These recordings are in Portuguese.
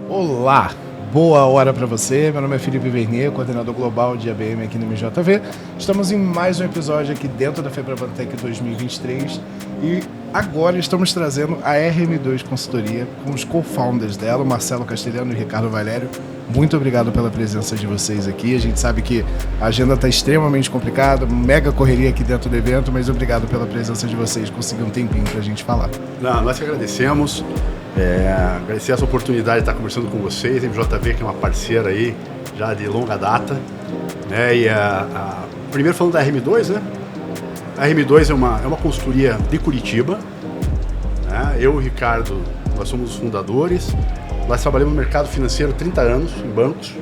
Olá, boa hora para você. Meu nome é Felipe Vernier, coordenador global de ABM aqui no MJV. Estamos em mais um episódio aqui dentro da FebraBanTech 2023 e agora estamos trazendo a RM2 Consultoria com os co-founders dela, o Marcelo Castelhano e o Ricardo Valério. Muito obrigado pela presença de vocês aqui. A gente sabe que a agenda está extremamente complicada, mega correria aqui dentro do evento, mas obrigado pela presença de vocês, conseguir um tempinho para a gente falar. Não, nós que agradecemos. Agradecer essa oportunidade de estar conversando com vocês, a MJV, que é uma parceira aí já de longa data, né? E primeiro falando da RM2, né? A RM2 é uma consultoria de Curitiba, né? Eu e o Ricardo, nós somos os fundadores. Nós trabalhamos no mercado financeiro há 30 anos, em bancos.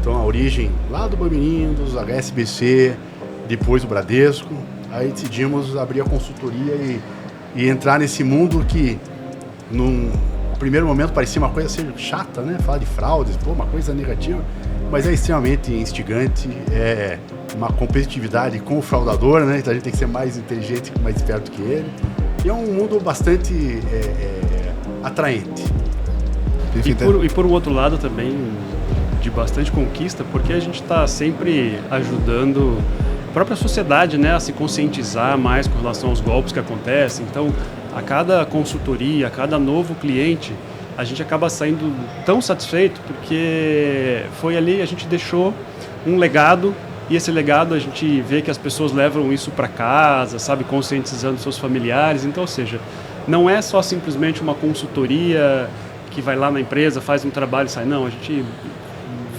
Então a origem lá do Banco, HSBC, depois do Bradesco. Aí decidimos abrir a consultoria e entrar nesse mundo que num primeiro momento parecia uma coisa ser chata, né? Falar de fraudes, uma coisa negativa, mas é extremamente instigante, é uma competitividade com o fraudador, né? Então a gente tem que ser mais inteligente, mais esperto que ele. E é um mundo bastante atraente. E por um outro lado também de bastante conquista, porque a gente está sempre ajudando a própria sociedade, né, a se conscientizar mais com relação aos golpes que acontecem. Então, a cada consultoria, a cada novo cliente, a gente acaba saindo tão satisfeito porque foi ali, a gente deixou um legado e esse legado a gente vê que as pessoas levam isso para casa, sabe, conscientizando seus familiares. Então, ou seja, não é só simplesmente uma consultoria que vai lá na empresa, faz um trabalho e sai. Não, a gente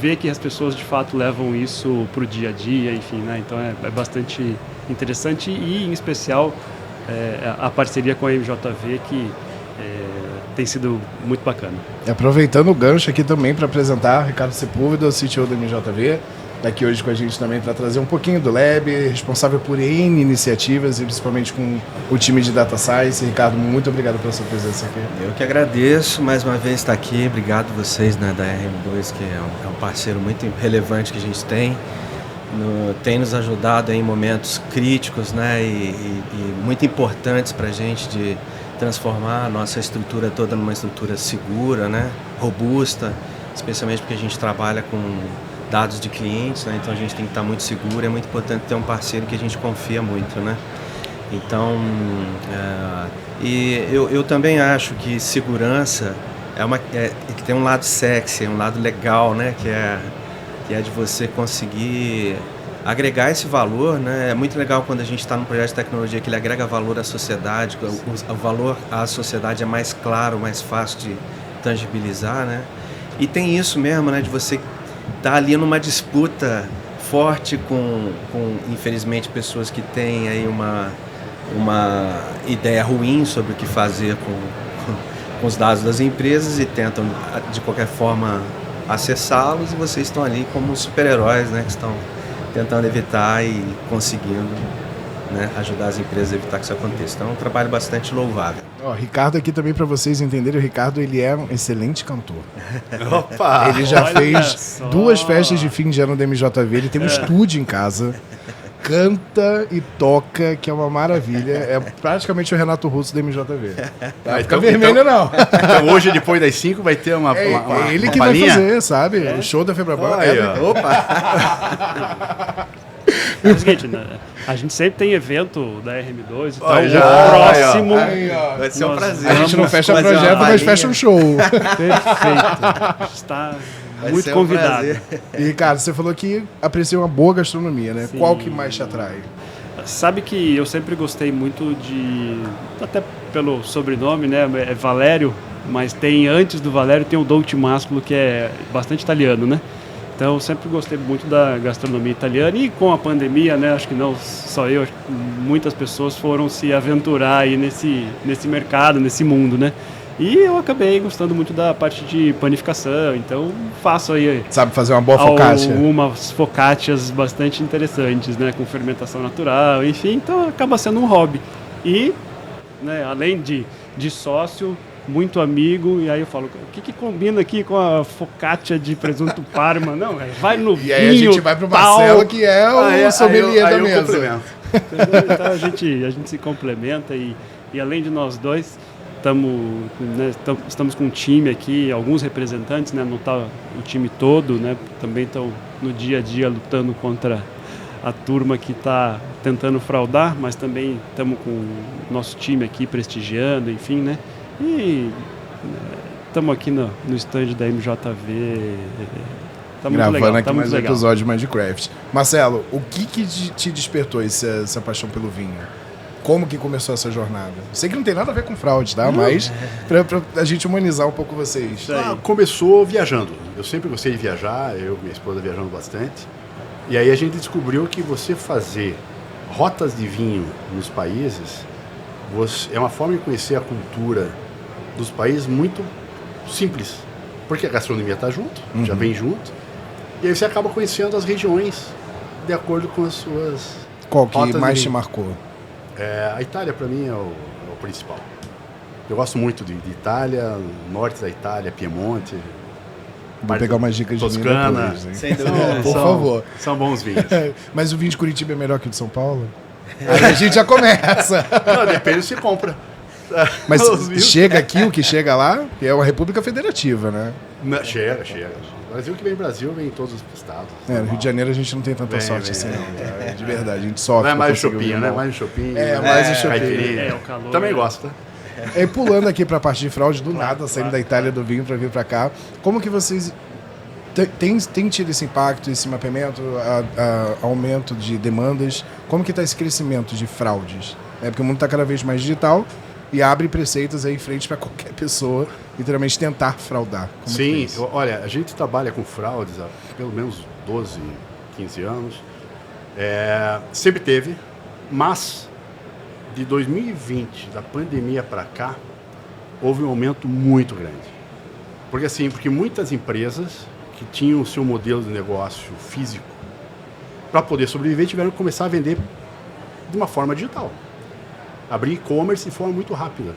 vê que as pessoas de fato levam isso para o dia a dia, enfim, né? Então é bastante interessante e, em especial, a parceria com a MJV que tem sido muito bacana. Aproveitando o gancho aqui também para apresentar Ricardo Sepúlveda, CTO da MJV, aqui hoje com a gente também para trazer um pouquinho do Lab, responsável por N iniciativas e principalmente com o time de Data Science. Ricardo, muito obrigado pela sua presença aqui. Eu que agradeço mais uma vez estar aqui. Obrigado a vocês, né, da RM2, que é um parceiro muito relevante que a gente tem. Tem nos ajudado em momentos críticos, né, e muito importantes para a gente de transformar a nossa estrutura toda numa estrutura segura, né, robusta, especialmente porque a gente trabalha com dados de clientes, né? Então a gente tem que estar muito seguro. É muito importante ter um parceiro que a gente confia muito, né? Então, e eu também acho que segurança que tem um lado sexy, um lado legal, né? Que é de você conseguir agregar esse valor, né? É muito legal quando a gente está num projeto de tecnologia que ele agrega valor à sociedade, o valor à sociedade é mais claro, mais fácil de tangibilizar, né? E tem isso mesmo, né? De você tá ali numa disputa forte com infelizmente, pessoas que têm aí uma ideia ruim sobre o que fazer com os dados das empresas e tentam, de qualquer forma, acessá-los, e vocês estão ali como super-heróis, né, que estão tentando evitar e conseguindo, né, ajudar as empresas a evitar que isso aconteça. Então é um trabalho bastante louvável. Ricardo aqui também, para vocês entenderem, o Ricardo ele é um excelente cantor. Opa! Ele já fez 2 festas de fim de ano da MJV, ele tem um estúdio em casa, canta e toca, que é uma maravilha. É praticamente o Renato Russo da MJV. Tá? Fica vermelho não. Então hoje, depois das 5, vai ter uma ele que palhinha? vai fazer, sabe? O show da FebraBan. Opa! É o seguinte, né? A gente sempre tem evento da RM2 e tal. Já, o próximo vai ser um prazer. A gente não fecha projeto, mas fecha um show. Perfeito. Está muito convidado. E, Ricardo, você falou que aprecia uma boa gastronomia, né? Sim. Qual que mais te atrai? Sabe que eu sempre gostei muito até pelo sobrenome, né? É Valério, mas tem antes do Valério tem o Dolce Mascolo, que é bastante italiano, né? Então eu sempre gostei muito da gastronomia italiana e com a pandemia, né, acho que não só eu, acho que muitas pessoas foram se aventurar aí nesse mercado, nesse mundo, né? E eu acabei gostando muito da parte de panificação, então faço aí... Sabe fazer uma boa focaccia? Algumas focaccias bastante interessantes, né, com fermentação natural, enfim, então acaba sendo um hobby. E, né, além de sócio, muito amigo, e aí eu falo, o que combina aqui com a focaccia de presunto Parma? Não, vai no vinho. E aí a gente vai pro Marcelo, que é o sommelier da mesa. Então a gente se complementa e além de nós dois, estamos com um time aqui, alguns representantes, né, não está o time todo, né, também estão no dia a dia lutando contra a turma que está tentando fraudar, mas também estamos com o nosso time aqui prestigiando, enfim, né? E estamos aqui no stand da MJV. Gravando aqui mais um episódio de Minecraft. Marcelo, o que te despertou essa paixão pelo vinho? Como que começou essa jornada? Sei que não tem nada a ver com fraude, tá? Mas pra a gente humanizar um pouco vocês. Começou viajando. Eu sempre gostei de viajar, eu e minha esposa viajando bastante. E aí a gente descobriu que você fazer rotas de vinho nos países é uma forma de conhecer a cultura dos países muito simples. Porque a gastronomia está junto, já vem junto. E aí você acaba conhecendo as regiões de acordo com as suas Qual que mais te marcou? A Itália, para mim, é o principal. Eu gosto muito de Itália, norte da Itália, Piemonte. Vou pegar umas dicas de Toscana, vinho depois, sem dúvida. Por favor. São bons vinhos. Mas o vinho de Curitiba é melhor que o de São Paulo? Aí a gente já começa. Não, depende se compra. Mas chega aqui o que chega lá, que é uma república federativa, né? Não, chega. O Brasil que vem Brasil, vem em todos os estados. No Rio de Janeiro a gente não tem tanta sorte assim, não. Tá? De verdade, a gente sofre. Não é mais o shopping, né? Mais o shopping. Mais o shopping. O calor. Também gosta. Pulando aqui para a parte de fraude, do nada, saindo da Itália do vinho para vir para cá, como que vocês têm tido esse impacto, esse mapeamento, aumento de demandas? Como que está esse crescimento de fraudes? Porque o mundo está cada vez mais digital e abre preceitos aí em frente para qualquer pessoa, literalmente tentar fraudar. Sim, olha, a gente trabalha com fraudes há pelo menos 12, 15 anos. Sempre teve, mas de 2020, da pandemia para cá, houve um aumento muito grande. Porque muitas empresas que tinham o seu modelo de negócio físico, para poder sobreviver, tiveram que começar a vender de uma forma digital. Abrir e-commerce de forma muito rápida.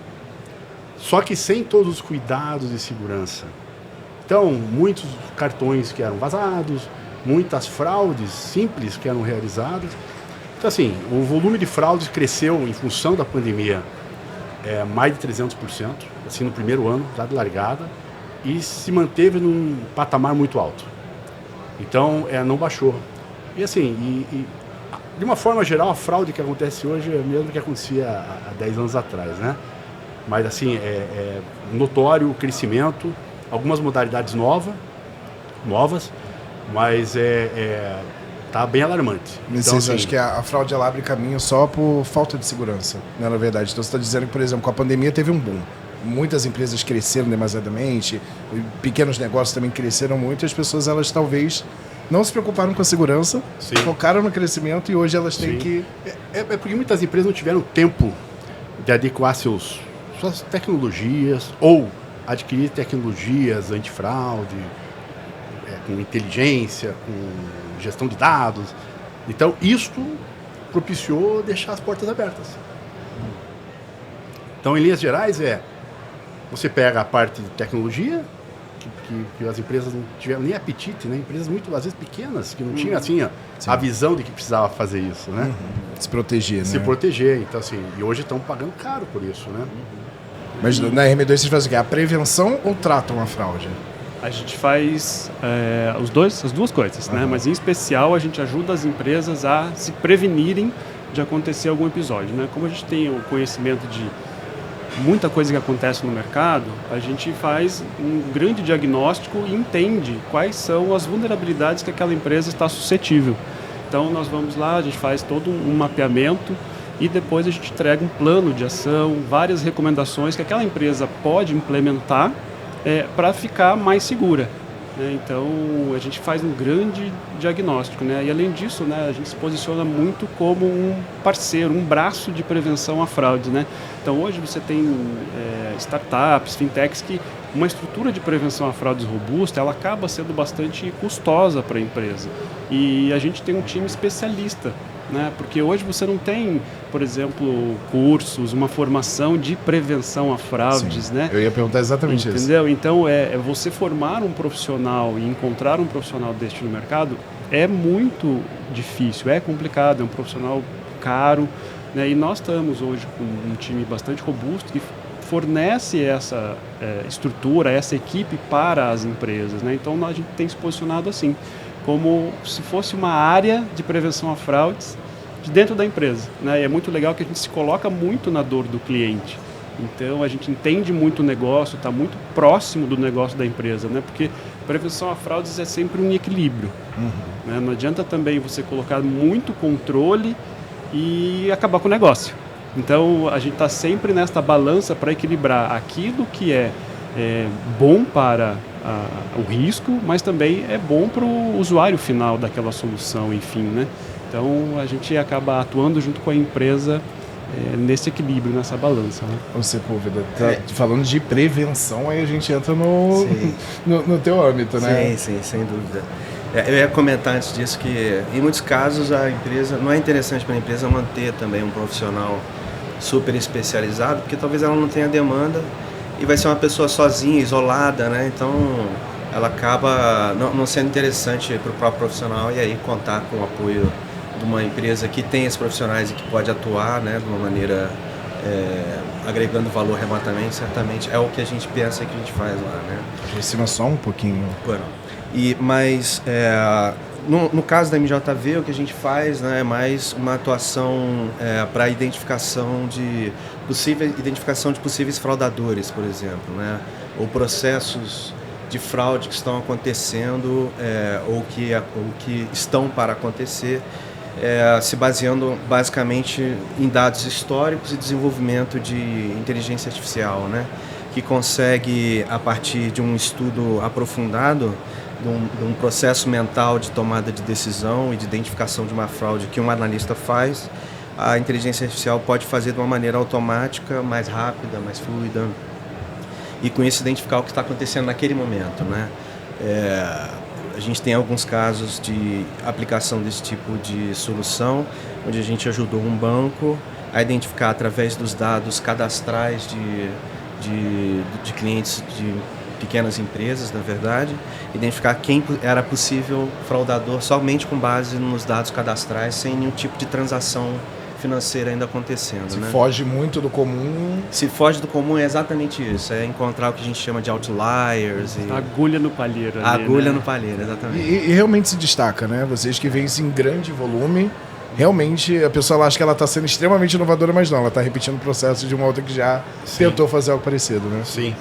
Só que sem todos os cuidados de segurança. Então, muitos cartões que eram vazados, muitas fraudes simples que eram realizadas. Então, assim, o volume de fraudes cresceu em função da pandemia mais de 300%, assim, no primeiro ano, já de largada, e se manteve num patamar muito alto. Então, não baixou. E assim, de uma forma geral, a fraude que acontece hoje é a mesma que acontecia há 10 anos atrás, né? Mas assim, é notório o crescimento, algumas modalidades novas, mas tá bem alarmante. Mas então, vocês acham que a fraude ela abre caminho só por falta de segurança, né, na verdade? Então você está dizendo que, por exemplo, com a pandemia teve um boom. Muitas empresas cresceram demasiadamente, pequenos negócios também cresceram muito, e as pessoas, elas talvez não se preocuparam com a segurança, focaram no crescimento e hoje elas têm que... porque muitas empresas não tiveram tempo de adequar suas tecnologias ou adquirir tecnologias antifraude, com inteligência, com gestão de dados. Então, isto propiciou deixar as portas abertas. Então, em linhas gerais, você pega a parte de tecnologia, que as empresas não tiveram nem apetite, né? Empresas muito, às vezes, pequenas, que não tinham, assim, a visão de que precisava fazer isso, né? Se proteger, né? Se proteger. Então, assim, e hoje estão pagando caro por isso, né? Mas na RM2 vocês fazem o quê? A prevenção ou tratam a fraude? A gente faz as duas coisas, né? Mas, em especial, a gente ajuda as empresas a se prevenirem de acontecer algum episódio, né? Como a gente tem o conhecimento de muita coisa que acontece no mercado, a gente faz um grande diagnóstico e entende quais são as vulnerabilidades que aquela empresa está suscetível. Então, nós vamos lá, a gente faz todo um mapeamento e depois a gente entrega um plano de ação, várias recomendações que aquela empresa pode implementar para ficar mais segura, né? Então, a gente faz um grande diagnóstico, né? E, além disso, né, a gente se posiciona muito como um parceiro, um braço de prevenção à fraude, né? Então, hoje você tem startups, fintechs, que uma estrutura de prevenção à fraude robusta, ela acaba sendo bastante custosa para a empresa. E a gente tem um time especialista né? Porque hoje você não tem, por exemplo, cursos, uma formação de prevenção a fraudes, Sim, né? Eu ia perguntar exatamente isso. Entendeu? Então, é você formar um profissional e encontrar um profissional deste no mercado é muito difícil, é complicado, é um profissional caro, né? E nós estamos hoje com um time bastante robusto que fornece essa estrutura, essa equipe para as empresas, né? Então, a gente tem se posicionado assim, como se fosse uma área de prevenção a fraudes de dentro da empresa, né? E é muito legal que a gente se coloca muito na dor do cliente. Então, a gente entende muito o negócio, está muito próximo do negócio da empresa, né? Porque prevenção a fraudes é sempre um equilíbrio. Né? Não adianta também você colocar muito controle e acabar com o negócio. Então, a gente está sempre nesta balança para equilibrar aquilo que é bom para o risco, mas também é bom para o usuário final daquela solução, enfim, né? Então, a gente acaba atuando junto com a empresa nesse equilíbrio, nessa balança. Né? Você, Púlveda, falando de prevenção, aí a gente entra no teu âmbito, né? Sim, sem dúvida. Eu ia comentar antes disso que, em muitos casos, a empresa não é interessante para a empresa manter também um profissional super especializado, porque talvez ela não tenha demanda e vai ser uma pessoa sozinha, isolada, né? Então, ela acaba não sendo interessante para o próprio profissional e aí contar com o apoio de uma empresa que tem esses profissionais e que pode atuar, né, de uma maneira agregando valor remotamente, certamente é o que a gente pensa que a gente faz lá, né? Aproxima só um pouquinho. Bueno, mas no caso da MJV, o que a gente faz, né, é mais uma atuação para identificação de possíveis fraudadores, por exemplo, né, ou processos de fraude que estão acontecendo ou que estão para acontecer, se baseando basicamente em dados históricos e desenvolvimento de inteligência artificial, né, que consegue, a partir de um estudo aprofundado, de um processo mental de tomada de decisão e de identificação de uma fraude que um analista faz, a inteligência artificial pode fazer de uma maneira automática, mais rápida, mais fluida, e com isso identificar o que está acontecendo naquele momento, né? A gente tem alguns casos de aplicação desse tipo de solução, onde a gente ajudou um banco a identificar, através dos dados cadastrais de clientes de pequenas empresas, na verdade, identificar quem era possível fraudador somente com base nos dados cadastrais, sem nenhum tipo de transação financeira ainda acontecendo. Se né? foge muito do comum. Se foge do comum é exatamente isso, é encontrar o que a gente chama de outliers. Agulha no palheiro. Agulha no palheiro, exatamente. E realmente se destaca, né? Vocês que veem isso em grande volume, realmente a pessoa acha que ela está sendo extremamente inovadora, mas não, ela está repetindo o processo de uma outra que já tentou fazer algo parecido, né? Sim.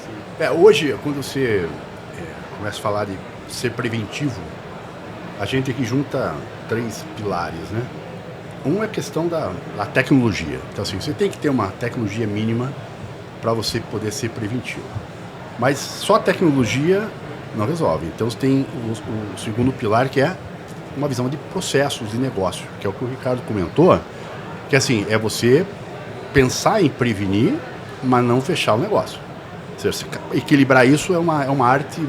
Hoje, quando você começa a falar de ser preventivo, a gente aqui junta 3 pilares, né? Um é a questão da tecnologia. Então, assim, você tem que ter uma tecnologia mínima para você poder ser preventivo. Mas só a tecnologia não resolve. Então, você tem o segundo pilar, que é uma visão de processos de negócio, que é o que o Ricardo comentou, que assim, é você pensar em prevenir, mas não fechar o negócio. Ou seja, equilibrar isso é uma arte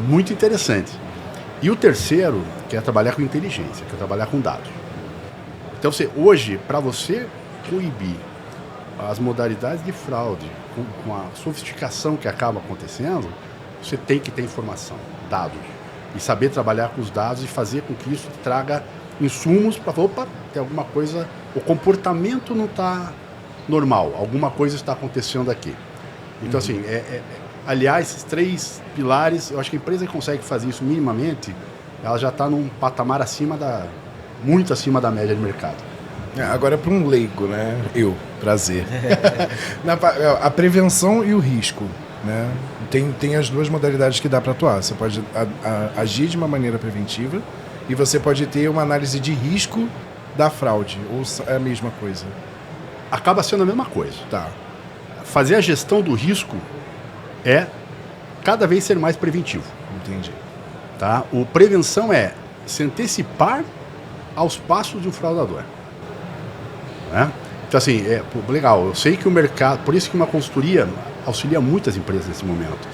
muito interessante. E o terceiro, que é trabalhar com inteligência, que é trabalhar com dados. Então, hoje, para você coibir as modalidades de fraude com a sofisticação que acaba acontecendo, você tem que ter informação, dados, e saber trabalhar com os dados e fazer com que isso traga insumos para, tem alguma coisa, o comportamento não está normal, alguma coisa está acontecendo aqui. Então, assim, aliás, esses 3 pilares, eu acho que a empresa que consegue fazer isso minimamente, ela já está num patamar muito acima da média de mercado. Agora, para um leigo, né? Prazer. A prevenção e o risco, né? Tem as 2 modalidades que dá para atuar. Você pode agir de uma maneira preventiva e você pode ter uma análise de risco da fraude, ou é a mesma coisa? Acaba sendo a mesma coisa. Tá. Fazer a gestão do risco é cada vez ser mais preventivo. Entendi. Tá? O prevenção é se antecipar aos passos de um fraudador. Né? Então, assim, legal, eu sei que o mercado, por isso que uma consultoria auxilia muitas empresas nesse momento.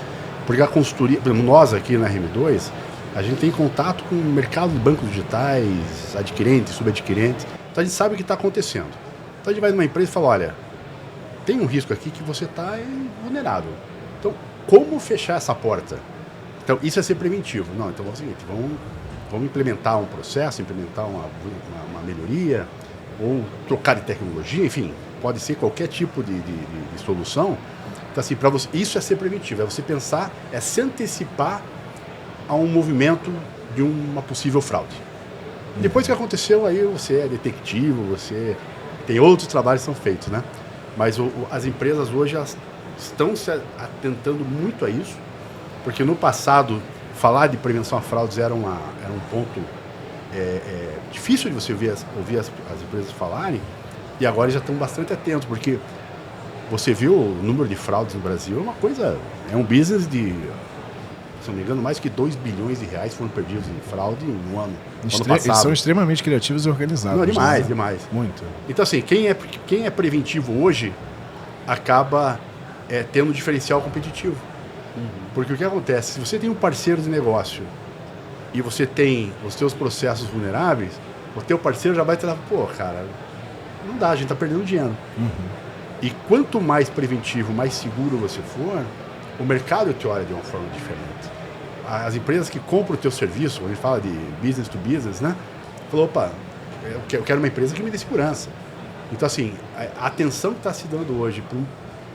Porque a consultoria, nós aqui na RM2, A gente tem contato com o mercado de bancos digitais, adquirentes, subadquirentes. Então a gente sabe o que está acontecendo. Então a gente vai numa empresa e fala, olha, tem um risco aqui que você está vulnerável. Então, como fechar essa porta? Então, isso é ser preventivo. Não, então é o seguinte, vamos implementar um processo, implementar uma melhoria, ou trocar de tecnologia, enfim, pode ser qualquer tipo de solução. Então, assim, para você, isso é ser preventivo, é você pensar, é se antecipar a um movimento de uma possível fraude. Depois que aconteceu, aí você é detectivo, você tem outros trabalhos que são feitos, né? Mas as empresas hoje elas estão se atentando muito a isso, porque no passado, falar de prevenção a fraudes era um ponto difícil de você ouvir as empresas falarem, e agora já estão bastante atentos, porque você viu o número de fraudes no Brasil, é uma coisa, é um business de, se não me engano, mais que 2 bilhões de reais foram perdidos em fraude no ano passado. Eles são extremamente criativos e organizados. Não, demais, né? demais. Muito. Então, assim, quem é preventivo hoje acaba tendo um diferencial competitivo. Porque o que acontece? Se você tem um parceiro de negócio e você tem os seus processos vulneráveis, o teu parceiro já vai te dar, pô, cara, não dá, a gente está perdendo dinheiro. E quanto mais preventivo, mais seguro você for, o mercado te olha de uma forma diferente. As empresas que compram o teu serviço, a gente fala de business to business, né? Falou, opa, eu quero uma empresa que me dê segurança. Então, assim, a atenção que está se dando hoje para um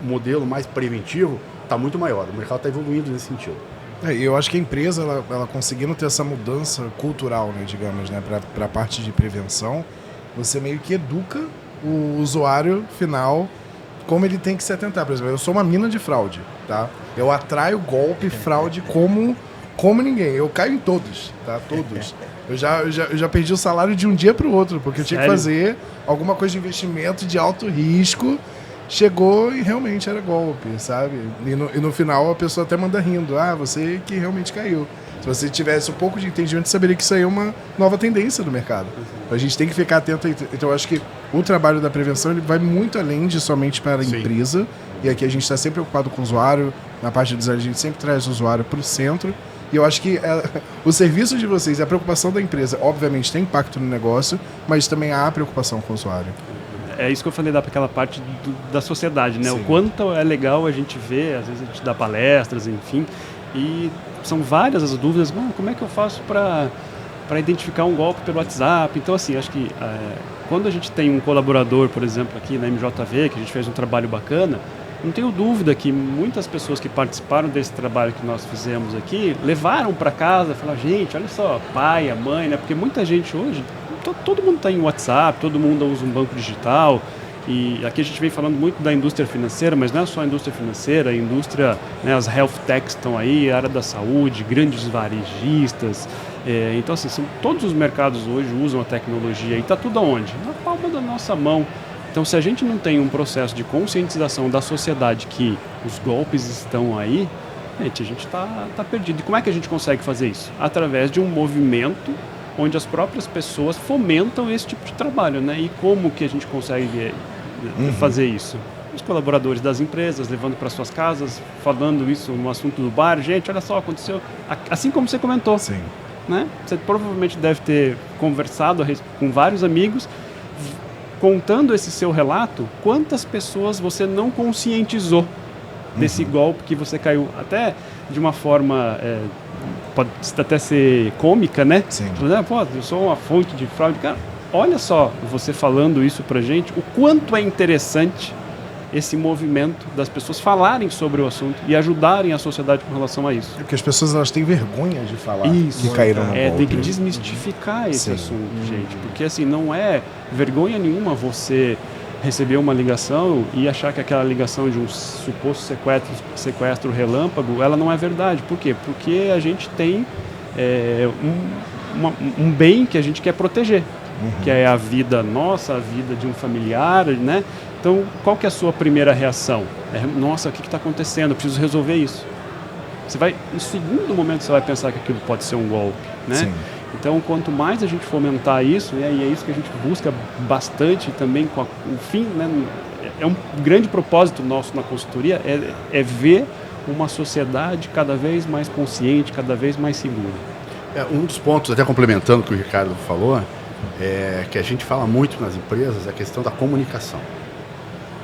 modelo mais preventivo está muito maior. O mercado está evoluindo nesse sentido. Eu acho que a empresa, ela conseguindo ter essa mudança cultural, né, digamos, né, para a parte de prevenção, você meio que educa o usuário final como ele tem que se atentar. Por exemplo, eu sou uma mina de fraude, tá? Eu atraio golpe, fraude como ninguém. Eu caio em todos, tá? Todos. Eu já perdi o salário de um dia para o outro, porque eu tinha que fazer alguma coisa de investimento de alto risco. Chegou e realmente era golpe, sabe? E no final a pessoa até manda rindo. Ah, você que realmente caiu. Se você tivesse um pouco de entendimento, você saberia que isso aí é uma nova tendência do mercado. A gente tem que ficar atento. Então, eu acho que o trabalho da prevenção ele vai muito além de somente para a empresa. E aqui a gente está sempre preocupado com o usuário. Na parte do design, a gente sempre traz o usuário para o centro. E eu acho que o serviço de vocês, a preocupação da empresa, obviamente tem impacto no negócio, mas também há preocupação com o usuário. É isso que eu falei daquela parte da sociedade, né? Sim. O quanto é legal a gente ver, às vezes a gente dá palestras, enfim, e são várias as dúvidas, como é que eu faço para identificar um golpe pelo WhatsApp? Então, assim, acho que quando a gente tem um colaborador, por exemplo, aqui na MJV, que a gente fez um trabalho bacana, não tenho dúvida que muitas pessoas que participaram desse trabalho que nós fizemos aqui, levaram para casa, falaram, gente, olha só, pai, a mãe, né? Porque muita gente hoje, todo mundo está em WhatsApp, todo mundo usa um banco digital, e aqui a gente vem falando muito da indústria financeira, mas não é só a indústria financeira, a indústria, né, as health techs estão aí, a área da saúde, grandes varejistas, então assim, todos os mercados hoje usam a tecnologia, e está tudo aonde? Na palma da nossa mão. Então, se a gente não tem um processo de conscientização da sociedade que os golpes estão aí, a gente está perdido. E como é que a gente consegue fazer isso? Através de um movimento onde as próprias pessoas fomentam esse tipo de trabalho, né? E como que a gente consegue fazer isso? Os colaboradores das empresas, levando para suas casas, falando isso no assunto do bar. Gente, olha só, aconteceu... Assim como você comentou. Sim. Né? Você provavelmente deve ter conversado com vários amigos, contando esse seu relato, quantas pessoas você não conscientizou desse golpe que você caiu, até de uma forma, pode até ser cômica, né? Sim. Pô, eu sou uma fonte de fraude. Cara, olha só, você falando isso pra gente, o quanto é interessante esse movimento das pessoas falarem sobre o assunto e ajudarem a sociedade com relação a isso. É porque as pessoas elas têm vergonha de falar isso, que caíram no golpe. Tem que desmistificar esse assunto, gente. Porque assim, não é vergonha nenhuma você receber uma ligação e achar que aquela ligação de um suposto sequestro relâmpago, ela não é verdade. Por quê? Porque a gente tem um bem que a gente quer proteger, que é a vida nossa, a vida de um familiar, né? Então, qual que é a sua primeira reação? Nossa, o que está acontecendo? Eu preciso resolver isso. No segundo momento, você vai pensar que aquilo pode ser um golpe, né? Sim. Então, quanto mais a gente fomentar isso, e é isso que a gente busca bastante também com o fim, né? É um grande propósito nosso na consultoria, é ver uma sociedade cada vez mais consciente, cada vez mais segura. Um dos pontos, até complementando o que o Ricardo falou, que a gente fala muito nas empresas, é a questão da comunicação.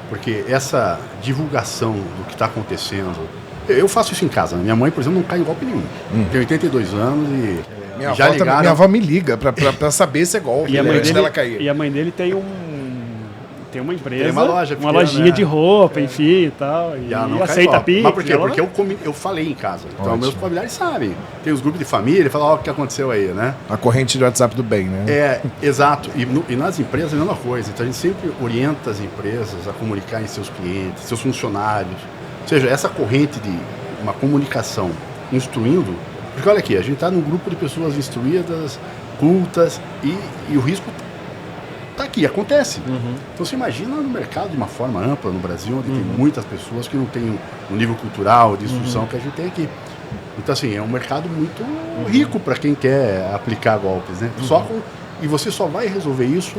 Porque essa divulgação do que está acontecendo... Eu faço isso em casa. Minha mãe, por exemplo, não cai em golpe nenhum. Tem 82 anos e... Minha avó me liga pra saber se é golpe, antes dela cair. E a mãe dele tem uma empresa, tem uma loja uma lojinha de roupa, enfim e tal. E aceita Pix. Mas por quê? Porque eu falei em casa. Então meus familiares sabem. Tem os grupos de família, falam, o que aconteceu aí, né? A corrente de WhatsApp do bem, né? Exato. E nas empresas é a mesma coisa. Então a gente sempre orienta as empresas a comunicar em seus clientes, seus funcionários. Ou seja, essa corrente de uma comunicação instruindo. Porque olha aqui, a gente está num grupo de pessoas instruídas, cultas, e o risco está aqui, acontece. Então você imagina no mercado de uma forma ampla no Brasil, onde tem muitas pessoas que não têm um nível cultural de instrução que a gente tem aqui. Então assim, é um mercado muito rico para quem quer aplicar golpes, né? E você só vai resolver isso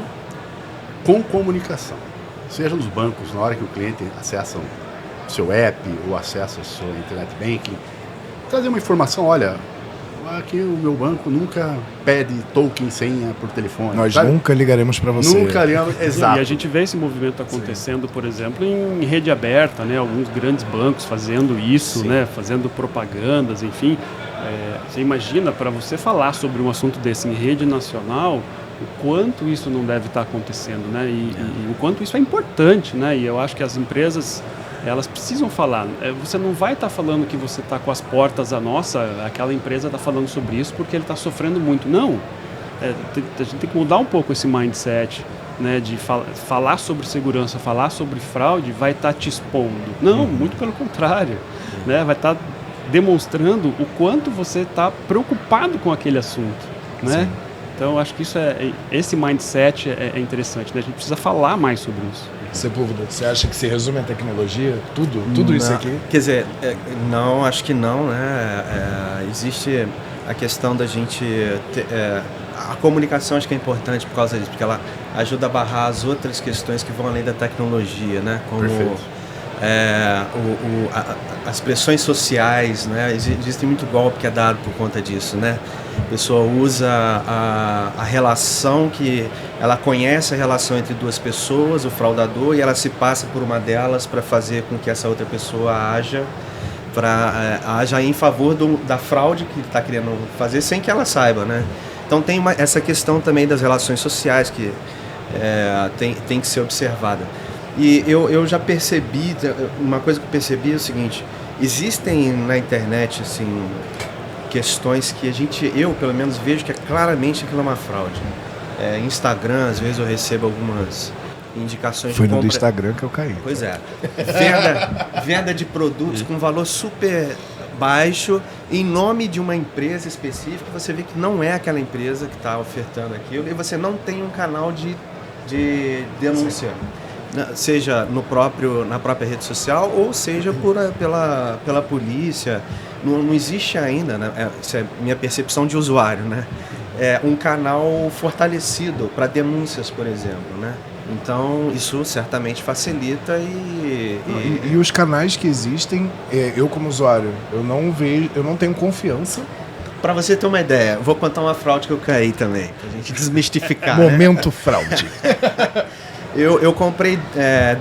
com comunicação. Seja nos bancos, na hora que o cliente acessa o seu app ou acessa o seu internet banking, trazer uma informação, olha, aqui o meu banco nunca pede token, senha por telefone. Nós nunca ligaremos para você. Nunca ligamos, exato. E a gente vê esse movimento acontecendo, por exemplo, em rede aberta, né? Alguns grandes bancos fazendo isso, né? Fazendo propagandas, enfim. Você imagina, para você falar sobre um assunto desse em rede nacional, o quanto isso não deve estar acontecendo, né? E o quanto isso é importante, né? E eu acho que as empresas... elas precisam falar. Você não vai estar falando que você está com as portas aquela empresa está falando sobre isso porque ele está sofrendo muito. Não. A gente tem que mudar um pouco esse mindset, né, de falar sobre segurança, falar sobre fraude, vai estar te expondo. Não, muito pelo contrário. Né, vai estar demonstrando o quanto você está preocupado com aquele assunto. Né? Então, eu acho que esse mindset é interessante. Né? A gente precisa falar mais sobre isso. Sepúlveda, você acha que se resume a tecnologia? Tudo não, isso aqui? Quer dizer, não, acho que não, né? Existe a questão da gente ter, a comunicação acho que é importante por causa disso, porque ela ajuda a barrar as outras questões que vão além da tecnologia, né? Como as pressões sociais, né? Existe muito golpe que é dado por conta disso, né? A pessoa usa a relação que... ela conhece a relação entre duas pessoas, o fraudador, e ela se passa por uma delas para fazer com que essa outra pessoa haja em favor da fraude que ele está querendo fazer sem que ela saiba, né? Então tem essa questão também das relações sociais que tem que ser observada. E eu já percebi, uma coisa que eu percebi é o seguinte: existem na internet assim, questões que eu pelo menos vejo que claramente aquilo é uma fraude. Instagram, às vezes eu recebo algumas indicações Foi de compra. no do Instagram que eu caí. Pois é. Venda de produtos com valor super baixo em nome de uma empresa específica. Você vê que não é aquela empresa que está ofertando aquilo e você não tem um canal de denúncia. Seja na própria rede social ou seja pela polícia. Não existe ainda, né? Essa é a minha percepção de usuário, né? Um canal fortalecido para denúncias, por exemplo, né? Então isso certamente facilita e os canais que existem, eu como usuário, eu não tenho confiança. Para você ter uma ideia, vou contar uma fraude que eu caí também, pra gente desmistificar. Momento fraude. Eu comprei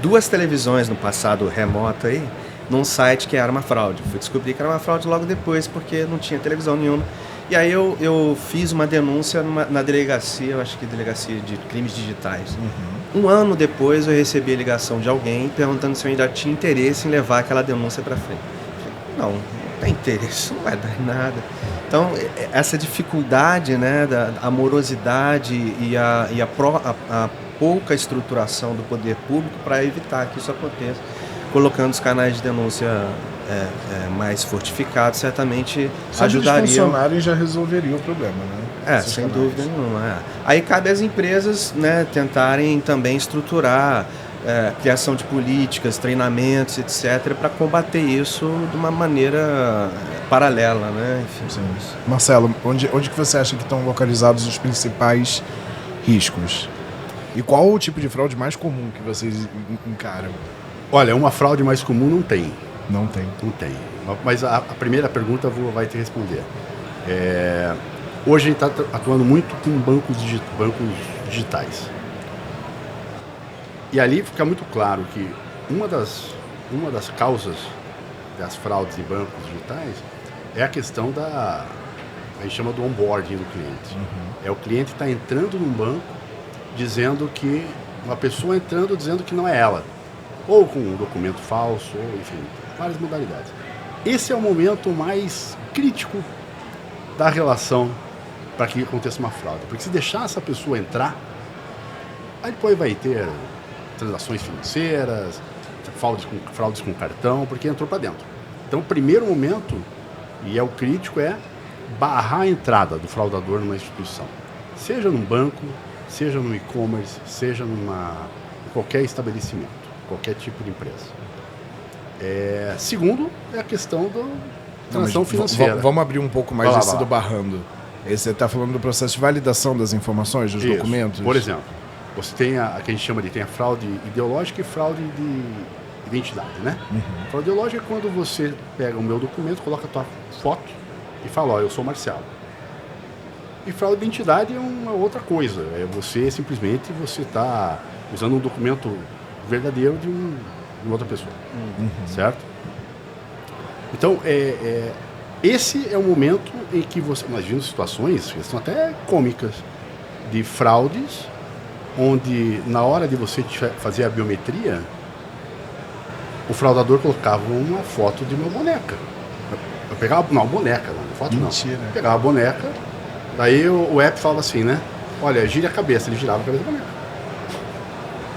2 televisões no passado remoto aí, num site que era uma fraude. Fui descobrir que era uma fraude logo depois, porque não tinha televisão nenhuma. E aí eu fiz uma denúncia na delegacia, eu acho que delegacia de crimes digitais. Um ano depois eu recebi a ligação de alguém perguntando se eu ainda tinha interesse em levar aquela denúncia para frente. Não tem interesse, não vai dar em nada. Então, essa dificuldade, né, da morosidade e a pouca estruturação do poder público para evitar que isso aconteça, colocando os canais de denúncia mais fortificados, certamente ajudariam. Os funcionários já resolveriam o problema, né? Sem dúvida nenhuma. Aí cabe às empresas, né, tentarem também estruturar criação de políticas, treinamentos, etc., para combater isso de uma maneira paralela, né? Enfim, Marcelo, onde que você acha que estão localizados os principais riscos? E qual o tipo de fraude mais comum que vocês encaram? Olha, uma fraude mais comum não tem. Não tem. Não tem. Mas a primeira pergunta vai te responder. Hoje a gente está atuando muito com bancos digitais. E ali fica muito claro que uma das causas das fraudes em bancos digitais é a questão a gente chama do onboarding do cliente. É o cliente está entrando num banco dizendo que, uma pessoa entrando dizendo que não é ela, ou com um documento falso, ou enfim, várias modalidades. Esse é o momento mais crítico da relação para que aconteça uma fraude, porque se deixar essa pessoa entrar, aí depois vai ter transações financeiras, fraudes com cartão, porque entrou para dentro. Então, o primeiro momento, e é o crítico, é barrar a entrada do fraudador numa instituição. Seja num banco, seja no e-commerce, seja em qualquer estabelecimento, qualquer tipo de empresa. Segundo, é a questão da transação financeira. Vamos abrir um pouco mais esse do barrando. Você está falando do processo de validação das informações, dos documentos? Por exemplo, você tem a que a gente chama tem a fraude ideológica e fraude de identidade, né? Fraude ideológica é quando você pega o meu documento, coloca a tua foto e fala, eu sou Marcelo. E fraude de identidade é uma outra coisa. É você simplesmente está usando um documento verdadeiro de uma outra pessoa. Certo? Então, esse é o momento em que nós vimos situações que são até cômicas de fraudes, onde na hora de você fazer a biometria, o fraudador colocava uma foto de uma boneca. Eu pegava uma boneca, não, foto Mentira. não. Eu pegava a boneca, daí o app falava assim, né? Olha, gira a cabeça, ele girava a cabeça da boneca.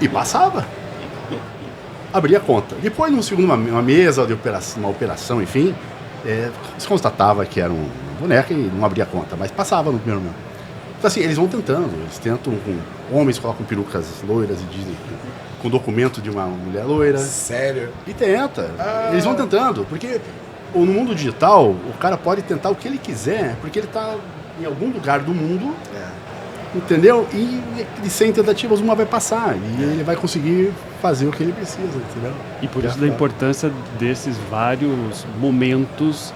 E passava. Abria a conta. Depois, no segundo, uma mesa de operação, uma operação, enfim, se constatava que era uma boneca e não abria a conta, mas passava no primeiro momento. Então, assim, eles vão tentando. Eles tentam com homens, colocam perucas loiras e dizem com documento de uma mulher loira. Sério? E tenta. Eles vão tentando, porque no mundo digital, o cara pode tentar o que ele quiser, porque ele está em algum lugar do mundo, entendeu? E sem tentativas uma vai passar, e ele vai conseguir fazer o que ele precisa, entendeu? E por isso da importância desses vários momentos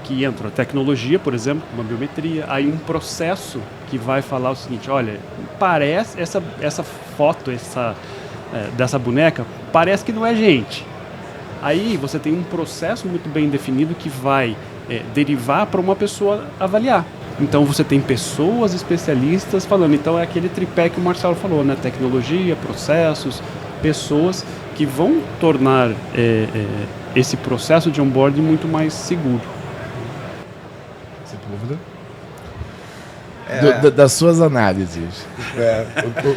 que entram. A tecnologia, por exemplo, uma biometria, aí um processo que vai falar o seguinte, olha, parece essa foto, dessa boneca, parece que não é gente. Aí você tem um processo muito bem definido que vai derivar para uma pessoa avaliar. Então você tem pessoas especialistas falando, então é aquele tripé que o Marcelo falou, né? Tecnologia, processos, pessoas que vão tornar esse processo de onboarding muito mais seguro. Sem dúvida. Das suas análises,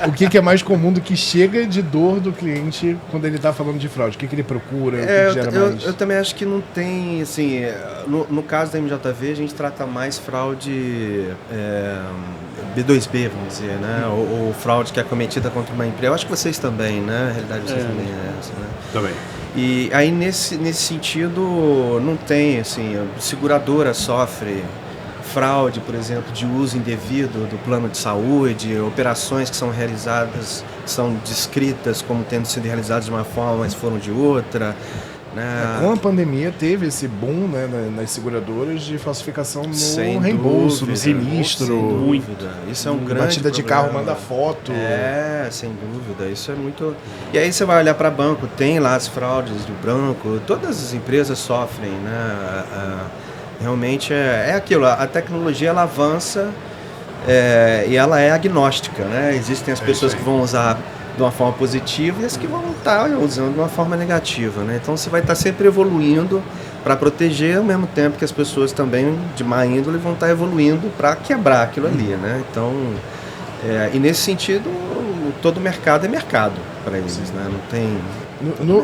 o que é mais comum do que chega de dor do cliente quando ele está falando de fraude? O que ele procura? O que gera mais? Eu também acho que não tem, assim, no caso da MJV a gente trata mais fraude B2B, vamos dizer, né? Ou fraude que é cometida contra uma empresa. Eu acho que vocês também, né? Na realidade vocês também essa, né? Também. E aí nesse sentido não tem, assim, a seguradora sofre fraude, por exemplo, de uso indevido do plano de saúde, operações que são realizadas, são descritas como tendo sido realizadas de uma forma, mas foram de outra. Né? Com a pandemia teve esse boom, né, nas seguradoras de falsificação no sem reembolso, dúvida, no sinistro. Sem dúvida. Isso é um grande batida de problema. carro, manda foto. Sem dúvida. Isso é muito... E aí você vai olhar para banco, tem lá as fraudes do banco, todas as empresas sofrem, né? Realmente é aquilo, a tecnologia ela avança e ela é agnóstica, né? Existem as pessoas que vão usar de uma forma positiva e as que vão estar usando de uma forma negativa, né? Então você vai estar sempre evoluindo para proteger, ao mesmo tempo que as pessoas também de má índole vão estar evoluindo para quebrar aquilo ali, né? Então, e nesse sentido, todo o mercado é mercado para eles, né? Não tem...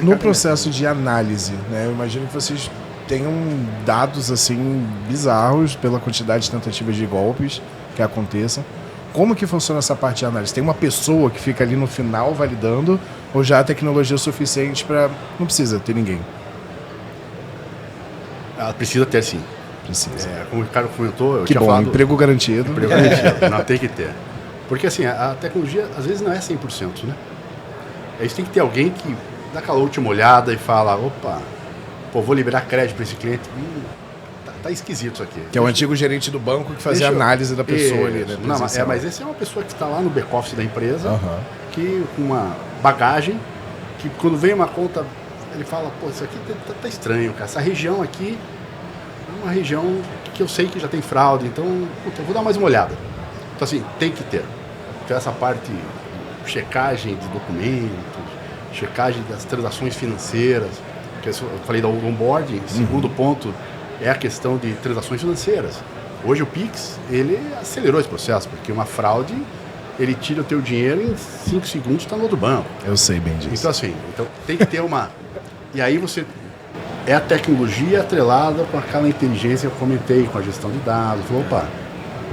No processo de análise, né? Eu imagino que vocês tenham dados assim bizarros pela quantidade de tentativas de golpes que aconteçam. Como que funciona essa parte de análise? Tem uma pessoa que fica ali no final validando ou já a tecnologia é suficiente para... Não precisa ter ninguém? Ela precisa ter, sim. Precisa. Como o Ricardo comentou... Que bom, emprego garantido. Emprego garantido, não tem que ter. Porque assim, a tecnologia às vezes não é 100%, né? Aí tem que ter alguém que dá aquela última olhada e fala, opa... vou liberar crédito para esse cliente. tá esquisito isso aqui. Que é o antigo gerente do banco que fazia análise da pessoa ali, né? Não, mas esse é uma pessoa que está lá no back-office da empresa, que com uma bagagem, que quando vem uma conta, ele fala, pô, isso aqui tá estranho, cara. Essa região aqui é uma região que eu sei que já tem fraude, então, puta, eu vou dar mais uma olhada. Então, assim, tem que ter. Então, essa parte, checagem de documentos, checagem das transações financeiras, que eu falei do onboarding, segundo ponto é a questão de transações financeiras. Hoje o Pix, ele acelerou esse processo, porque uma fraude, ele tira o teu dinheiro em 5 segundos está no outro banco. Eu sei bem disso. Então assim, tem que ter uma... E aí você... É a tecnologia atrelada com aquela inteligência que eu comentei, com a gestão de dados. Falou, opa,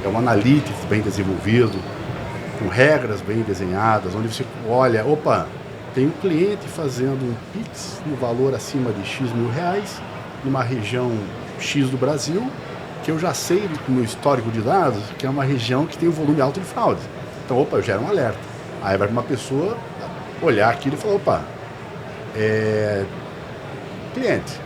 é um analytics bem desenvolvido, com regras bem desenhadas, onde você olha, opa, tem um cliente fazendo um Pix no valor acima de X mil reais, numa região X do Brasil, que eu já sei do meu histórico de dados, que é uma região que tem um volume alto de fraude. Então, opa, eu gero um alerta. Aí vai uma pessoa olhar aquilo e falar, opa, cliente,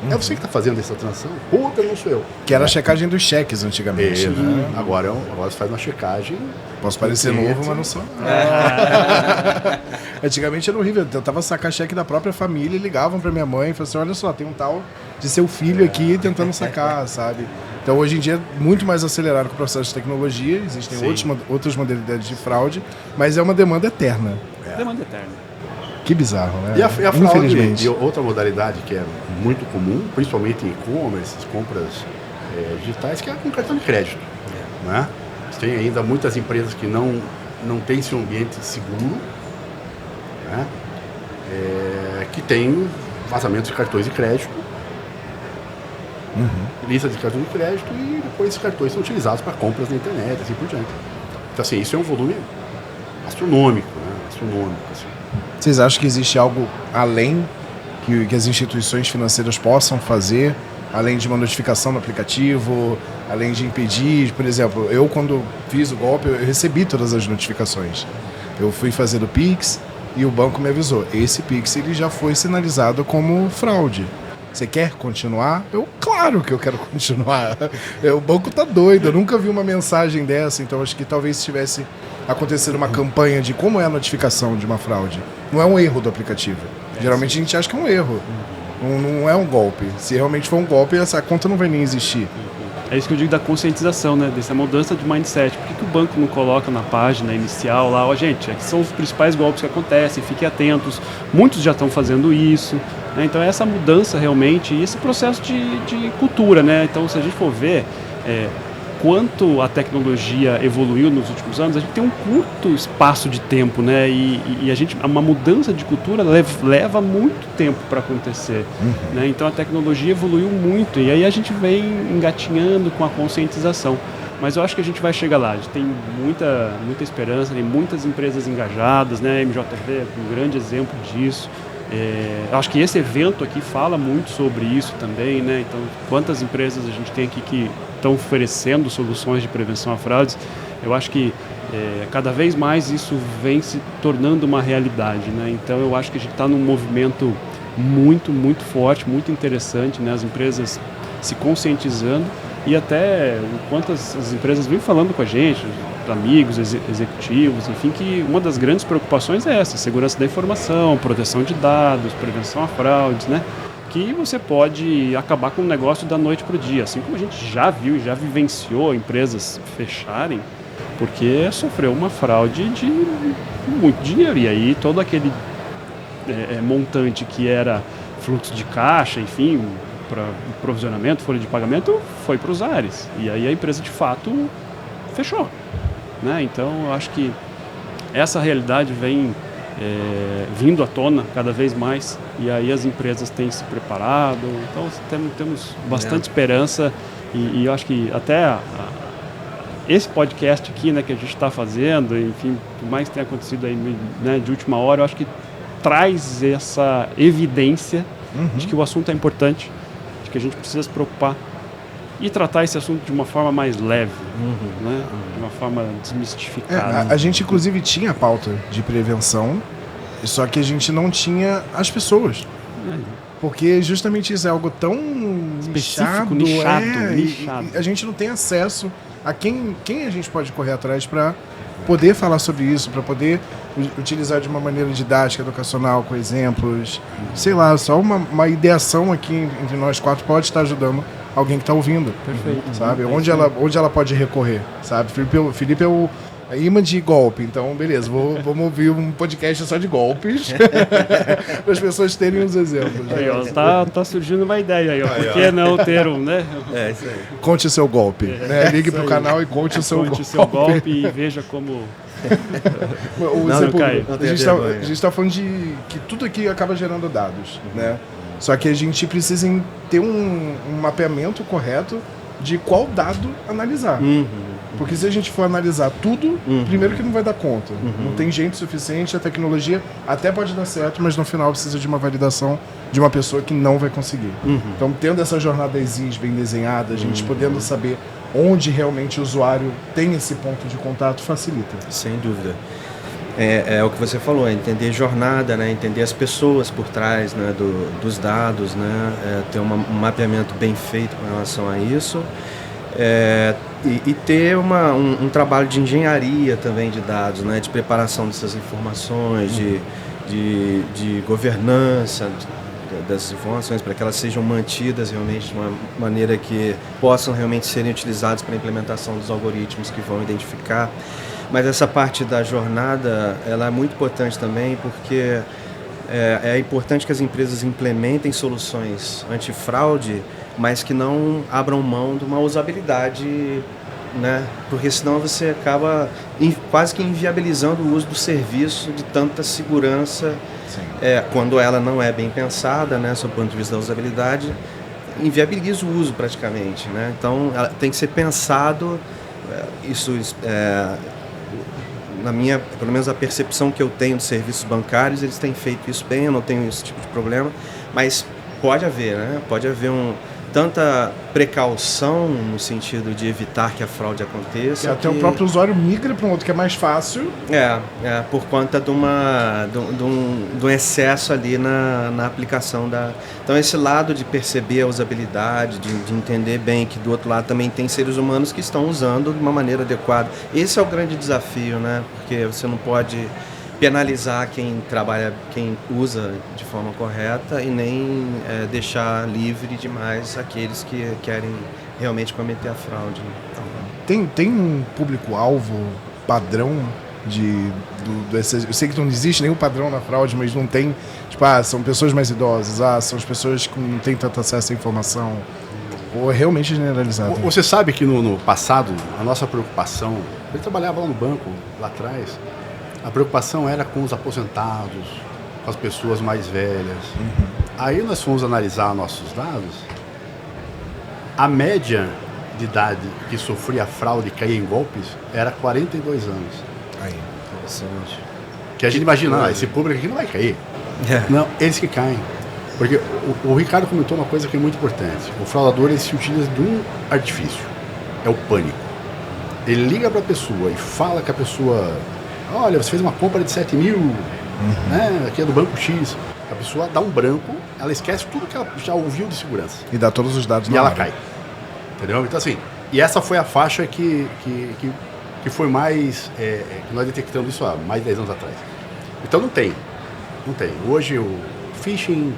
é você que está fazendo essa transação? Puta, não sou eu. Que era a checagem dos cheques antigamente. Né? Agora você faz uma checagem. Posso parecer novo, mas não sou. Antigamente era horrível. Eu tentava sacar cheque da própria família e ligavam para minha mãe e falavam assim, olha só, tem um tal de seu filho aqui tentando sacar, sabe? Então hoje em dia é muito mais acelerado com o processo de tecnologia, existem outras modalidades de fraude, mas é uma demanda eterna. Demanda eterna. Que bizarro, né? E a fraude, infelizmente. E outra modalidade que é muito comum, principalmente em e-commerce, compras digitais, que é com cartão de crédito. Né? Tem ainda muitas empresas que não têm seu ambiente seguro, né? Que tem vazamentos de cartões de crédito, lista de cartões de crédito, e depois esses cartões são utilizados para compras na internet, assim por diante. Então, assim, isso é um volume astronômico, né? Astronômico, assim. Vocês acham que existe algo além que as instituições financeiras possam fazer, além de uma notificação no aplicativo, além de impedir? Por exemplo, eu quando fiz o golpe, eu recebi todas as notificações. Eu fui fazer o Pix e o banco me avisou, esse Pix ele já foi sinalizado como fraude. Você quer continuar? Claro que eu quero continuar. O banco tá doido, eu nunca vi uma mensagem dessa, então acho que talvez se tivesse acontecido uma campanha de como é a notificação de uma fraude. Não é um erro do aplicativo. Geralmente a gente acha que é um erro. Não é um golpe. Se realmente for um golpe, essa conta não vai nem existir. É isso que eu digo da conscientização, né? Dessa mudança de mindset. Por que o banco não coloca na página inicial lá, gente, aqui são os principais golpes que acontecem, fiquem atentos. Muitos já estão fazendo isso. Né? Então essa mudança realmente, e esse processo de cultura, né? Então se a gente for ver quanto a tecnologia evoluiu nos últimos anos, a gente tem um curto espaço de tempo, né? E uma mudança de cultura leva muito tempo para acontecer. Né? Então a tecnologia evoluiu muito e aí a gente vem engatinhando com a conscientização. Mas eu acho que a gente vai chegar lá. A gente tem muita esperança, tem muitas empresas engajadas, né? A MJV é um grande exemplo disso. Acho que esse evento aqui fala muito sobre isso também, né? Então, quantas empresas a gente tem aqui que estão oferecendo soluções de prevenção a fraudes? Eu acho que cada vez mais isso vem se tornando uma realidade, né? Então, eu acho que a gente está num movimento muito, muito forte, muito interessante, né? As empresas se conscientizando e até o quanto as empresas vêm falando com a gente, amigos, executivos, enfim, que uma das grandes preocupações é essa, segurança da informação, proteção de dados, prevenção a fraudes, né? Que você pode acabar com o negócio da noite para o dia, assim como a gente já viu e já vivenciou empresas fecharem porque sofreu uma fraude de muito dinheiro, e aí todo aquele montante que era fluxo de caixa, enfim, para provisionamento, folha de pagamento, foi para os ares, e aí a empresa de fato fechou. Né? Então, eu acho que essa realidade vem vindo à tona cada vez mais e aí as empresas têm se preparado. Então, temos bastante esperança e eu acho que até esse podcast aqui, né, que a gente está fazendo, enfim, por mais que tenha acontecido aí, né, de última hora, eu acho que traz essa evidência de que o assunto é importante, de que a gente precisa se preocupar e tratar esse assunto de uma forma mais leve, né? De uma forma desmistificada. A gente, inclusive, tinha pauta de prevenção, só que a gente não tinha as pessoas. Porque justamente isso é algo tão fechado, nichado. E a gente não tem acesso a quem a gente pode correr atrás para poder falar sobre isso, para poder utilizar de uma maneira didática, educacional, com exemplos. Sei lá, só uma ideação aqui entre nós 4 pode estar ajudando alguém que está ouvindo. Perfeito. Sabe? Onde ela pode recorrer, sabe? Felipe é o imã de golpe, então beleza, vamos ouvir um podcast só de golpes para as pessoas terem uns exemplos. Aí, ó, tá surgindo uma ideia aí, ó. Por que não ter um, né? É isso aí. Conte o seu golpe, né? Ligue pro canal e conte o seu golpe. Conte o seu golpe e veja como... A gente está falando de que tudo aqui acaba gerando dados, né? Só que a gente precisa ter um mapeamento correto de qual dado analisar. Porque se a gente for analisar tudo, primeiro que não vai dar conta. Não tem gente suficiente, a tecnologia até pode dar certo, mas no final precisa de uma validação de uma pessoa que não vai conseguir. Então, tendo essa jornada ESIS bem desenhada, a gente podendo saber onde realmente o usuário tem esse ponto de contato, facilita. Sem dúvida. É o que você falou, é entender jornada, né? Entender as pessoas por trás, né? dos dados, né? Ter um mapeamento bem feito com relação a isso. E ter um trabalho de engenharia também de dados, né? De preparação dessas informações, de governança dessas informações, para que elas sejam mantidas realmente de uma maneira que possam realmente serem utilizadas para a implementação dos algoritmos que vão identificar. Mas essa parte da jornada, ela é muito importante também, porque é importante que as empresas implementem soluções antifraude, mas que não abram mão de uma usabilidade, né? Porque senão você acaba quase que inviabilizando o uso do serviço de tanta segurança, quando ela não é bem pensada, né? Sob o ponto de vista da usabilidade, inviabiliza o uso praticamente, né? Então, ela tem que ser pensado, pelo menos a percepção que eu tenho dos serviços bancários, eles têm feito isso bem, eu não tenho esse tipo de problema, mas pode haver, né? Pode haver tanta precaução no sentido de evitar que a fraude aconteça. Até o próprio usuário migra para um outro que é mais fácil. Por conta de um excesso ali na aplicação da... Então esse lado de perceber a usabilidade, de entender bem que do outro lado também tem seres humanos que estão usando de uma maneira adequada. Esse é o grande desafio, né? Porque você não pode penalizar quem usa de forma correta e nem deixar livre demais aqueles que querem realmente cometer a fraude. Tem um público-alvo padrão eu sei que não existe nenhum padrão na fraude, mas não tem, tipo, são pessoas mais idosas, são as pessoas que não têm tanto acesso à informação, ou é realmente generalizado? Você sabe que no passado, a nossa preocupação, eu trabalhava lá no banco, lá atrás, a preocupação era com os aposentados, com as pessoas mais velhas. Aí nós fomos analisar nossos dados, a média de idade que sofria fraude e caía em golpes era 42 anos. Aí, interessante. Que a gente imagina, esse público aqui não vai cair. Não, eles que caem. Porque o Ricardo comentou uma coisa que é muito importante. O fraudador, ele se utiliza de um artifício, é o pânico. Ele liga para a pessoa e fala que a pessoa... Olha, você fez uma compra de 7 mil, né? Aqui é do banco X. A pessoa dá um branco, ela esquece tudo que ela já ouviu de segurança. E dá todos os dados na hora. E ela cai. Entendeu? Então, assim, e essa foi a faixa que foi mais... que nós detectamos isso há mais de 10 anos atrás. Então, não tem. Hoje, o phishing,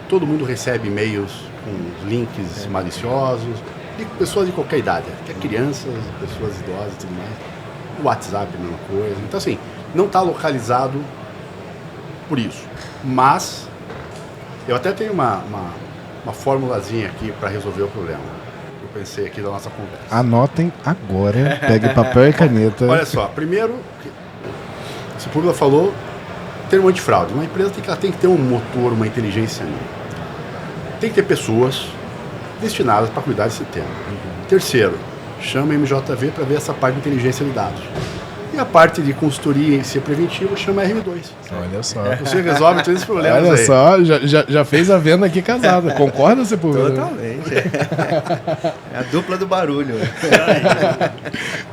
todo mundo recebe e-mails com links maliciosos, e pessoas de qualquer idade, até crianças, pessoas idosas e tudo mais. O WhatsApp, a mesma coisa. Então, assim, não está localizado por isso. Mas, eu até tenho uma formulazinha aqui para resolver o problema. Eu pensei aqui da nossa conversa. Anotem agora, pegue papel e caneta. Olha só, primeiro, se o público falou, termo antifraude. Uma empresa tem que ter um motor, uma inteligência. Tem que ter pessoas destinadas para cuidar desse tema. Terceiro, chama a MJV para ver essa parte de inteligência de dados. E a parte de consultoria e ser preventivo chama a RM2. Olha só. Você resolve todos esses problemas. Olha aí. Só, já fez a venda aqui casada. Concorda, Sepúlveda? Totalmente. É a dupla do barulho.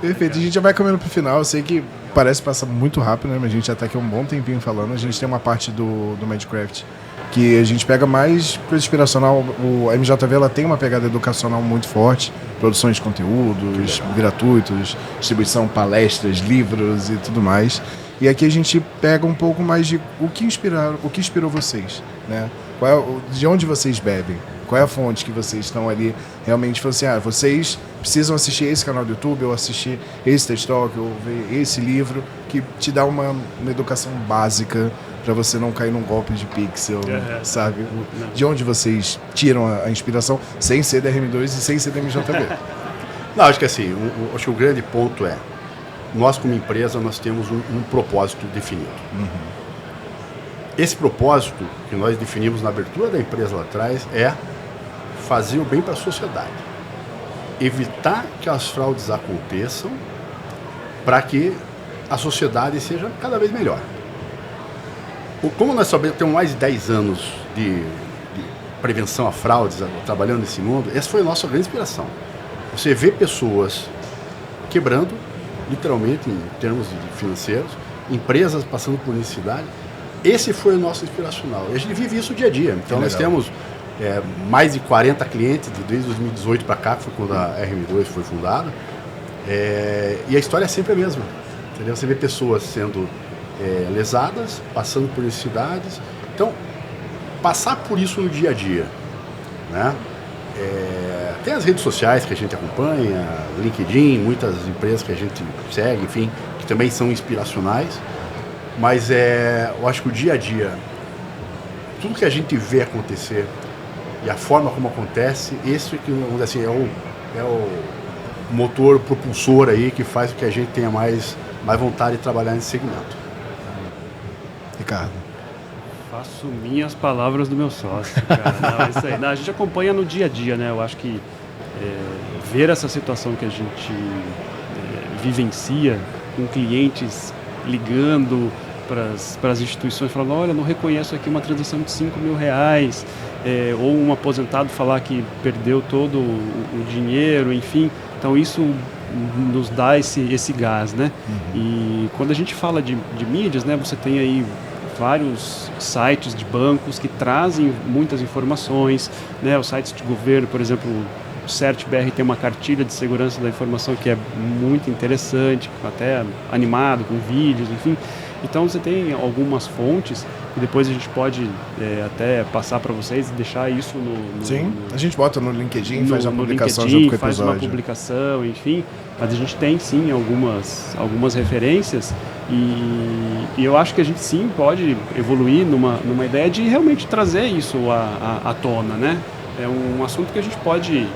Perfeito. A gente já vai caminhando pro final. Eu sei que parece passar muito rápido, né? Mas a gente já está aqui há um bom tempinho falando. A gente tem uma parte do Minecraft que a gente pega mais coisa inspiracional. A MJV ela tem uma pegada educacional muito forte, produções de conteúdos gratuitos, distribuição, palestras, livros e tudo mais. E aqui a gente pega um pouco mais de o que inspirou vocês, né? De onde vocês bebem? Qual é a fonte que vocês estão ali realmente falando assim, vocês precisam assistir esse canal do YouTube, ou assistir esse TED Talk, ou ver esse livro, que te dá uma educação básica para você não cair num golpe de pixel, sabe? De onde vocês tiram a inspiração, sem ser da RM2 e sem ser da MJV? Não, acho que assim, acho que o grande ponto é, nós como empresa, nós temos um propósito definido. Esse propósito que nós definimos na abertura da empresa lá atrás é fazer o bem para a sociedade. Evitar que as fraudes aconteçam para que a sociedade seja cada vez melhor. Como nós sabemos, temos mais de 10 anos de prevenção a fraudes, trabalhando nesse mundo, essa foi a nossa grande inspiração. Você vê pessoas quebrando, literalmente, em termos financeiros, empresas passando por necessidade. Esse foi o nosso inspiracional. E a gente vive isso dia a dia. Então nós temos mais de 40 clientes, desde 2018 para cá, que foi quando a RM2 foi fundada. E a história é sempre a mesma. Entendeu? Você vê pessoas sendo lesadas, passando por necessidades. Então, passar por isso no dia a dia, né? Tem as redes sociais que a gente acompanha, LinkedIn, muitas empresas que a gente segue, enfim, que também são inspiracionais. Mas eu acho que o dia a dia, tudo que a gente vê acontecer e a forma como acontece, esse que, vamos dizer assim, é o motor propulsor aí que faz com que a gente tenha mais vontade de trabalhar nesse segmento. Ricardo. Faço minhas palavras do meu sócio, cara. Não, isso aí. Não, a gente acompanha no dia a dia, né? Eu acho que ver essa situação que a gente vivencia com clientes ligando para as instituições, falando, olha, não reconheço aqui uma transação de R$5.000, ou um aposentado falar que perdeu todo o dinheiro, enfim. Então isso nos dá esse gás, né? E quando a gente fala de mídias, né, você tem aí vários sites de bancos que trazem muitas informações, né? Os sites de governo, por exemplo, o CertBR tem uma cartilha de segurança da informação que é muito interessante, até animado, com vídeos, enfim. Então você tem algumas fontes e depois a gente pode até passar para vocês e deixar isso no... Sim, a gente bota no LinkedIn, faz uma publicação junto com o episódio. Faz uma publicação, enfim. Mas a gente tem sim algumas referências e eu acho que a gente sim pode evoluir numa ideia de realmente trazer isso à tona, né? É um assunto que a gente pode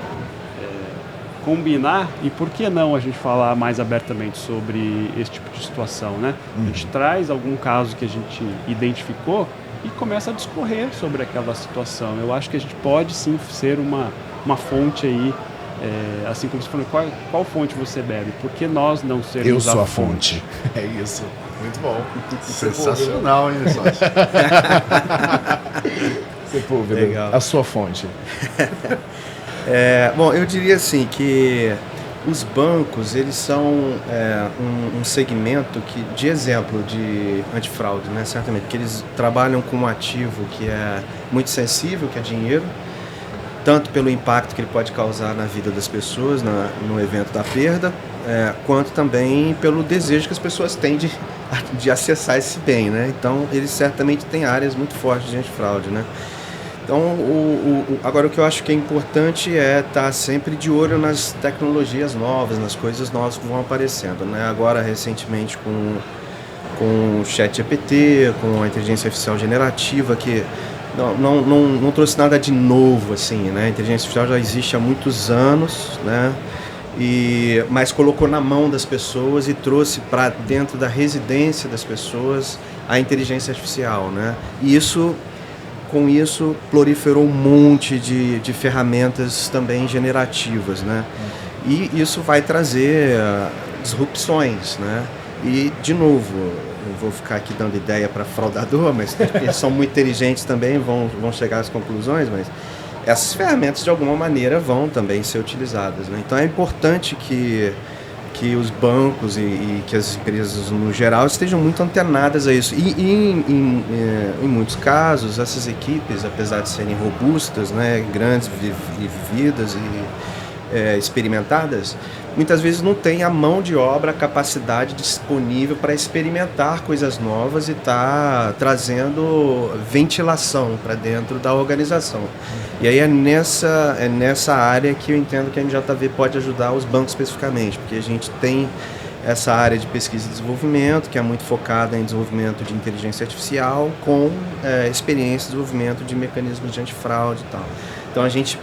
combinar, e por que não a gente falar mais abertamente sobre esse tipo de situação, né? A gente traz algum caso que a gente identificou e começa a discorrer sobre aquela situação. Eu acho que a gente pode sim ser uma fonte aí, assim como você falou, qual fonte você bebe? Por que nós não sermos Eu sou a fonte. É isso. Muito bom. Sensacional, hein, sócio? Sepúlveda, legal. A sua fonte. Bom, eu diria assim que os bancos, eles são um segmento de exemplo de antifraude, né? Certamente, porque eles trabalham com um ativo que é muito sensível, que é dinheiro, tanto pelo impacto que ele pode causar na vida das pessoas, no evento da perda, quanto também pelo desejo que as pessoas têm de acessar esse bem, né? Então, eles certamente têm áreas muito fortes de antifraude, né? Então, agora o que eu acho que é importante é estar sempre de olho nas tecnologias novas, nas coisas novas que vão aparecendo, né? Agora, recentemente, com o ChatGPT, com a inteligência artificial generativa, que não trouxe nada de novo, assim, né? A inteligência artificial já existe há muitos anos, né? Mas colocou na mão das pessoas e trouxe para dentro da residência das pessoas a inteligência artificial, né? E com isso proliferou um monte de ferramentas também generativas, né? E isso vai trazer disrupções, né? E, de novo, não vou ficar aqui dando ideia para fraudador, mas eles são muito inteligentes também, vão chegar às conclusões, mas essas ferramentas, de alguma maneira, vão também ser utilizadas, né? Então, é importante que que os bancos e que as empresas no geral estejam muito antenadas a isso. E em muitos casos, essas equipes, apesar de serem robustas, né, grandes e vividas e experimentadas, muitas vezes não tem a mão de obra, a capacidade disponível para experimentar coisas novas e tá trazendo ventilação para dentro da organização. E aí é nessa área que eu entendo que a MJV pode ajudar os bancos especificamente, porque a gente tem essa área de pesquisa e desenvolvimento, que é muito focada em desenvolvimento de inteligência artificial, com experiência de desenvolvimento de mecanismos de antifraude e tal. Então a gente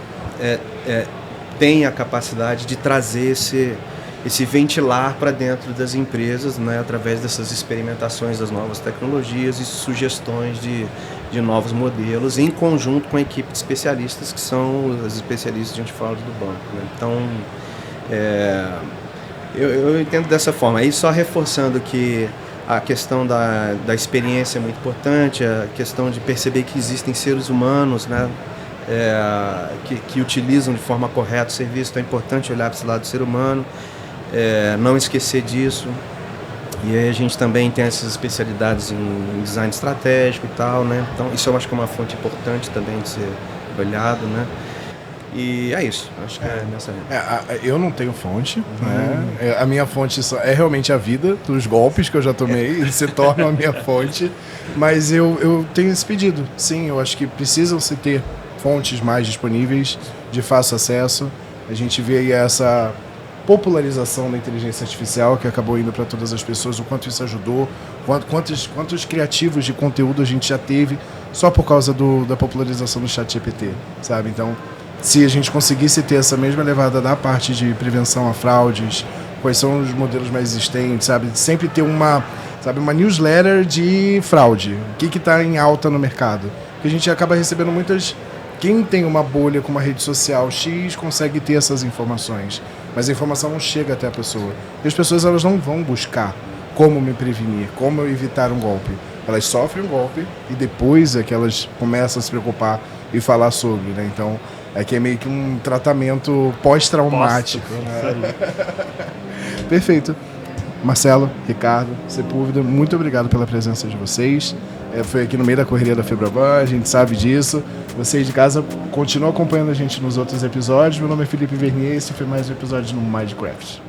tem a capacidade de trazer esse ventilar para dentro das empresas, né, através dessas experimentações das novas tecnologias e sugestões de novos modelos, em conjunto com a equipe de especialistas, que são os especialistas de antifraude do banco, né? Então, eu entendo dessa forma. Aí só reforçando que a questão da experiência é muito importante, a questão de perceber que existem seres humanos, né, que utilizam de forma correta o serviço. Então é importante olhar para esse lado do ser humano, não esquecer disso. E aí a gente também tem essas especialidades em design estratégico e tal, né? Então isso eu acho que é uma fonte importante também de ser olhado, né? E é isso, acho que é nessa linha. Eu não tenho fonte, né? A minha fonte é realmente a vida, dos golpes que eu já tomei, eles se tornam a minha fonte. Mas eu tenho esse pedido, sim, eu acho que precisam se ter fontes mais disponíveis, de fácil acesso. A gente vê aí essa popularização da inteligência artificial que acabou indo para todas as pessoas, o quanto isso ajudou, quantos criativos de conteúdo a gente já teve só por causa da popularização do ChatGPT, sabe? Então, se a gente conseguisse ter essa mesma levada da parte de prevenção a fraudes, quais são os modelos mais existentes, sabe? Sempre ter uma newsletter de fraude, o que está em alta no mercado. Porque a gente acaba recebendo muitas... Quem tem uma bolha com uma rede social X consegue ter essas informações, mas a informação não chega até a pessoa. E as pessoas, elas não vão buscar como me prevenir, como eu evitar um golpe. Elas sofrem um golpe e depois é que elas começam a se preocupar e falar sobre, né? Então, é meio que um tratamento pós-traumático. Né? Perfeito. Marcelo, Ricardo, Sepúlveda, muito obrigado pela presença de vocês. Foi aqui no meio da correria da Febraban, a gente sabe disso. Vocês de casa continuam acompanhando a gente nos outros episódios. Meu nome é Felipe Vernier e esse foi mais um episódio no Mindcraft.